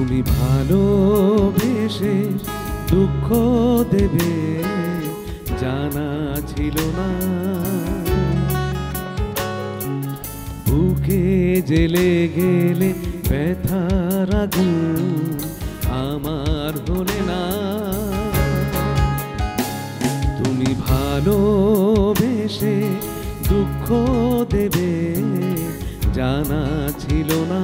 তুমি ভালোবেসে দুঃখ দেবে জানা ছিল না, বুকে জেলে গেলে ব্যথার আগুন আমার হলে না। তুমি ভালোবেসে দুঃখ দেবে জানা ছিল না,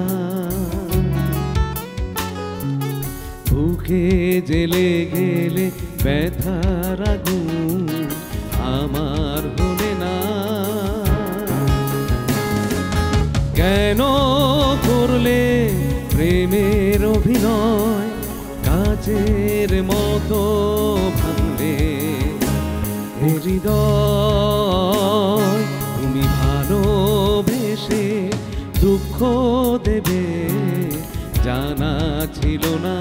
বুকে জেলে গেলে ব্যথার আগুন আমার হলে না। কেন করলে প্রেমের অভিনয়, কাচের মতো ভাঙলে হৃদয়। তুমি ভালোবেসে দুঃখ দেবে জানা ছিল না,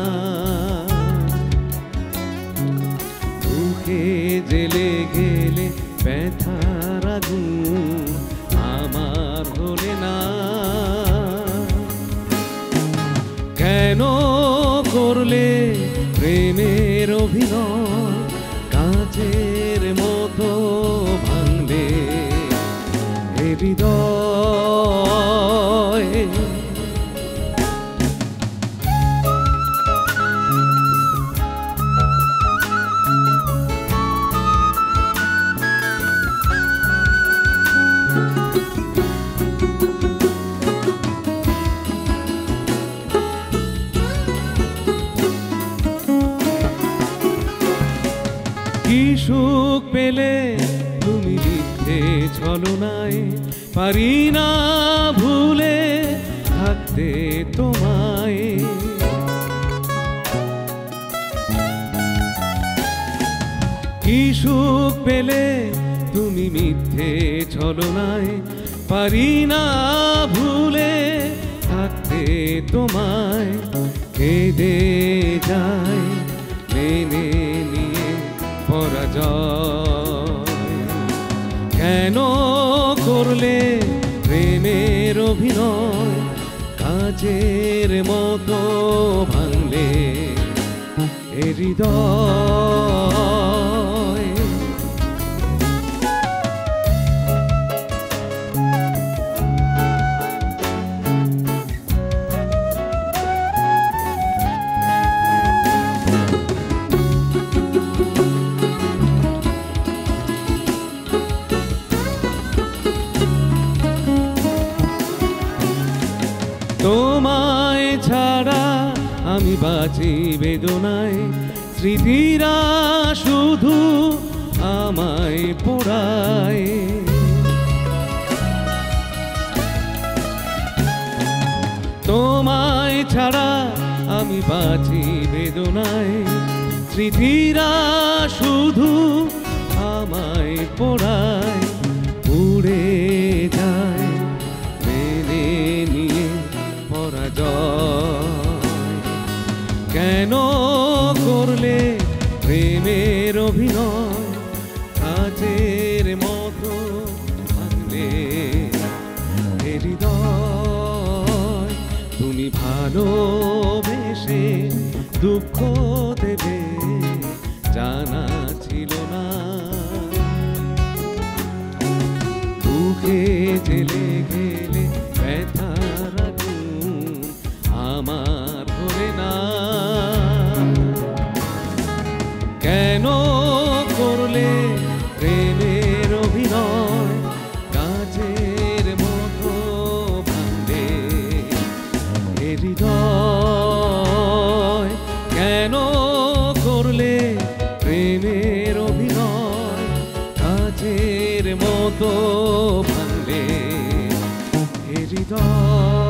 বুকে জেলে গেলে ব্যথার আগুন আমার হলে না। কেন করলে প্রেমের অভিনয়, কাচের মতো ভাঙলে হৃদয়। কি সুখ পেলে তুমি মিথ্যে ছলনায়, পারি না ভুলে থাকতে তোমায়। কি সুখ পেলে তুমি মিথ্যে ছলনায়, পারি না ভুলে থাকতে তোমায়। কেঁদে যায় মেনে নিয়ে পরাজয়, কেন করলে প্রেমের অভিনয়, কাচের মতো ভাঙলে হৃদয়। তোমায় ছাড়া আমি বাঁচি বেদনায়, স্মৃতিরা শুধু আমায় পোড়ায়। তোমায় ছাড়া আমি বাঁচি বেদনায়, স্মৃতিরা শুধু আমায় পোড়ায়। পুড়ে যায় মেনে নিয়ে পরাজয়, কেন করলে প্রেমের অভিনয়, কাচের মতো ভাঙলে হৃদয়। তুমি ভালোবেসে দুঃখ দেবে জানা ছিল না, বুকে জেলে গেলে ব্যথার আগুন আমার হলে না। কেন করলে প্রেমের অভিনয়, কাচের মতো ভাঙলে হৃদয়। কেন করলে প্রেমের অভিনয়, কাচের মতো ভাঙলে হৃদয়।